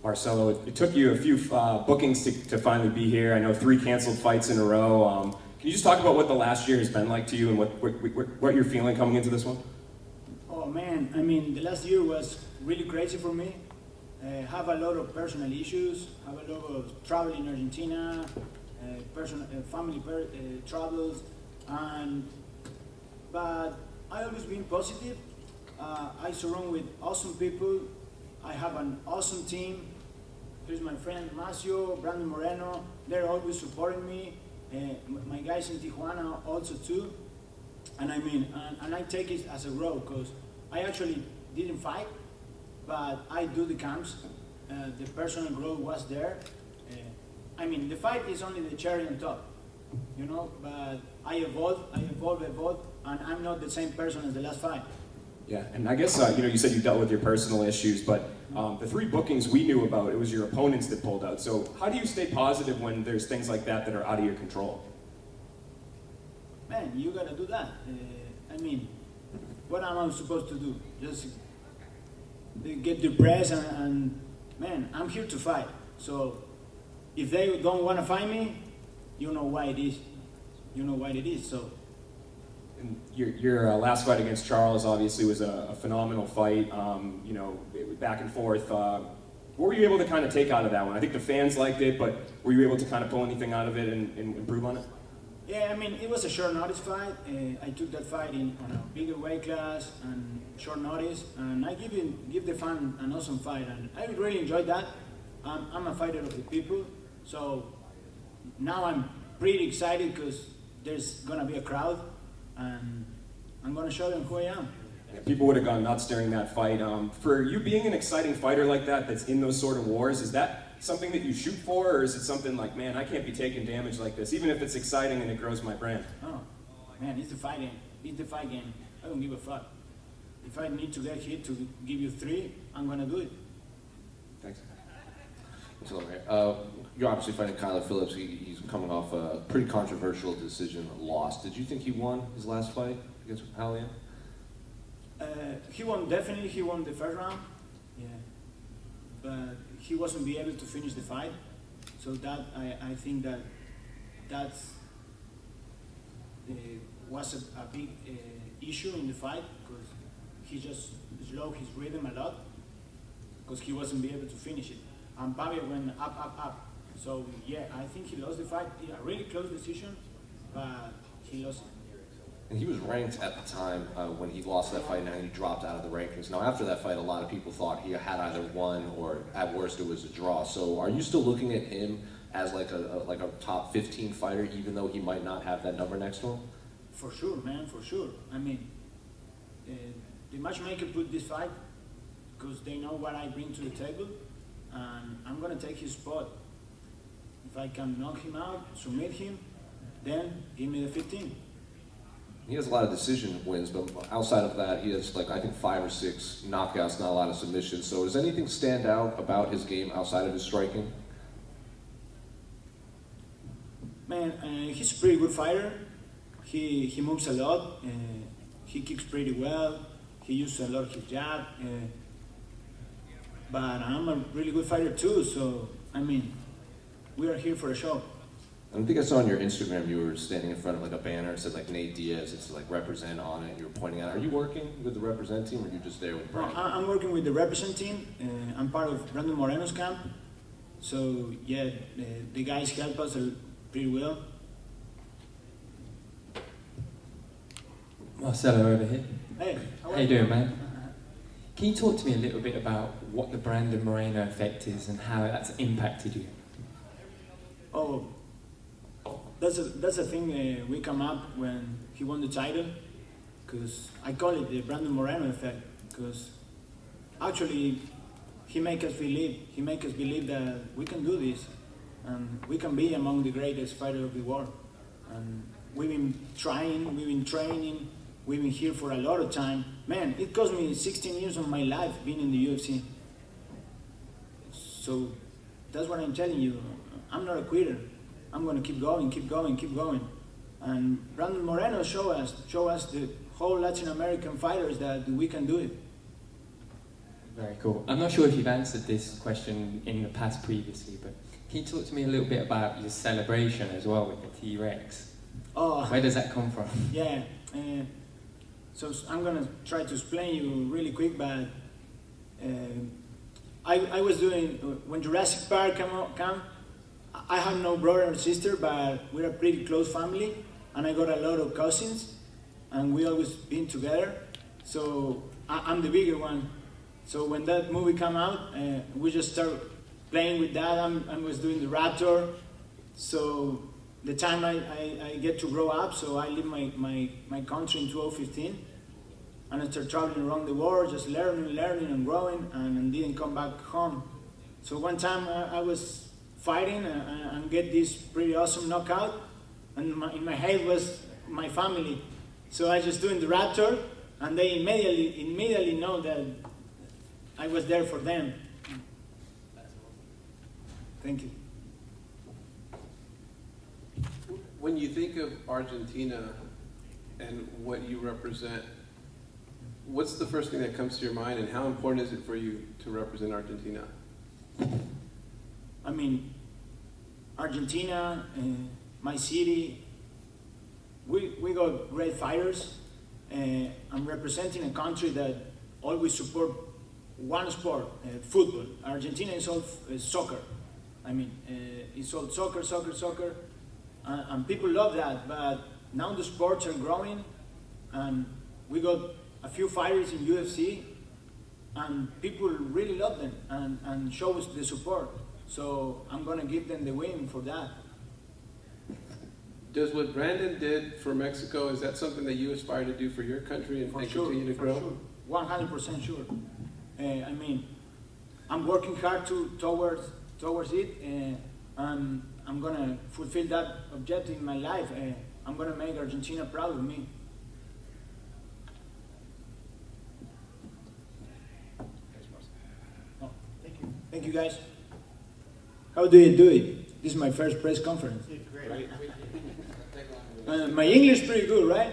Marcelo, it took you a few bookings to finally be here. I know 3 canceled fights in a row. Can you just talk about what the last year has been like to you and what you're feeling coming into this one? Oh man, I mean, the last year was really crazy for me. Have a lot of personal issues, have a lot of travel in Argentina, family troubles, but I always been positive. I surround with awesome people. I have an awesome team. Here's my friend Macio, Brandon Moreno. They're always supporting me. My guys in Tijuana also too. And I mean, and I take it as a growth because I actually didn't fight, but I do the camps. The personal growth was there. I mean, the fight is only the cherry on top, you know, but I evolved, and I'm not the same person as the last fight. Yeah, and I guess, you said you dealt with your personal issues, but the 3 bookings we knew about, it was your opponents that pulled out. So how do you stay positive when there's things like that are out of your control? Man, you gotta do that. I mean, what am I supposed to do? Just get depressed and man, I'm here to fight. So if they don't want to fight me, you know why it is. You know why it is. So. And your last fight against Charles obviously was a phenomenal fight. Back and forth. What were you able to kind of take out of that one? I think the fans liked it, but were you able to kind of pull anything out of it and improve on it? Yeah, I mean, it was a short notice fight. I took that fight on a bigger weight class and short notice, and I give the fan an awesome fight, and I really enjoyed that. I'm a fighter of the people, so now I'm pretty excited because there's gonna be a crowd, and I'm gonna show them who I am. Yeah, people would have gone nuts during that fight. For you being an exciting fighter like that, that's in those sort of wars, is that something that you shoot for, or is it something like, man, I can't be taking damage like this, even if it's exciting and it grows my brand? Oh, man, it's the fight game. It's the fight game. I don't give a fuck. If I need to get hit to give you 3, I'm gonna do it. Thanks. You're obviously fighting Kyler Phillips. He's coming off a pretty controversial decision loss. Did you think he won his last fight against Hallian? He won the first round. Yeah. But he wasn't be able to finish the fight. So that I think that's was a big issue in the fight because he just slowed his rhythm a lot because he wasn't be able to finish it. And Pavia went up. So yeah, I think he lost the fight. Yeah, a really close decision, but he lost it. And he was ranked at the time when he lost that fight, and he dropped out of the rankings. Now, after that fight, a lot of people thought he had either won or, at worst, it was a draw. So, are you still looking at him as like a top 15 fighter, even though he might not have that number next to him? For sure, man, for sure. I mean, the matchmaker put this fight because they know what I bring to the table, and I'm gonna take his spot. If I can knock him out, submit him, then give me the 15. He has a lot of decision wins, but outside of that, he has I think 5 or 6 knockouts, not a lot of submissions. So does anything stand out about his game outside of his striking? Man, he's a pretty good fighter. He moves a lot. He kicks pretty well. He uses a lot of his jab. But I'm a really good fighter too. So I mean, we are here for a show. I think I saw on your Instagram you were standing in front of a banner. It said Nate Diaz. It's represent on it. And you were pointing out. Are you working with the represent team, or are you just there with Brandon? I'm working with the represent team. I'm part of Brandon Moreno's camp. So yeah, the guys help us pretty well. Marcelo over here. Hey, how you doing, man? Can you talk to me a little bit about what the Brandon Moreno effect is and how that's impacted you? Oh, that's a thing we come up when he won the title, because I call it the Brandon Moreno effect, because actually he make us believe that we can do this, and we can be among the greatest fighters of the world. And we've been trying, we've been training, we've been here for a lot of time. Man, it cost me 16 years of my life being in the UFC. So that's what I'm telling you. I'm not a quitter. I'm going to keep going. And Brandon Moreno show us the whole Latin American fighters that we can do it. Very cool. I'm not sure if you've answered this question in the past previously, but can you talk to me a little bit about your celebration as well with the T-Rex? Oh, Where does that come from? yeah. So I'm gonna try to explain you really quick, but I was doing when Jurassic Park come. I have no brother or sister, but we're a pretty close family, and I got a lot of cousins, and we always been together. So I'm the bigger one. So when that movie come out, we just start playing with that. I was doing the Raptor. So the time I get to grow up, so I leave my country in 2015, and I start traveling around the world, just learning and growing, and didn't come back home. So one time I was fighting and get this pretty awesome knockout, and in my head was my family. So I just doing the Raptor, and they immediately know that I was there for them. Thank you. When you think of Argentina and what you represent, what's the first thing that comes to your mind, and how important is it for you to represent Argentina? I mean, Argentina, my city, we got great fighters. I'm representing a country that always support one sport, football. Argentina is all soccer. I mean, it's all soccer, and people love that. But now the sports are growing, and we got a few fighters in UFC, and people really love them and show us the support. So I'm gonna give them the win for that. Does what Brandon did for Mexico, is that something that you aspire to do for your country and continue to grow? For sure, 100% sure. I mean, I'm working hard towards it, and I'm gonna fulfill that objective in my life. I'm gonna make Argentina proud of me. Oh, thank you. Thank you, guys. How do you do it? This is my first press conference. My English is pretty good, right?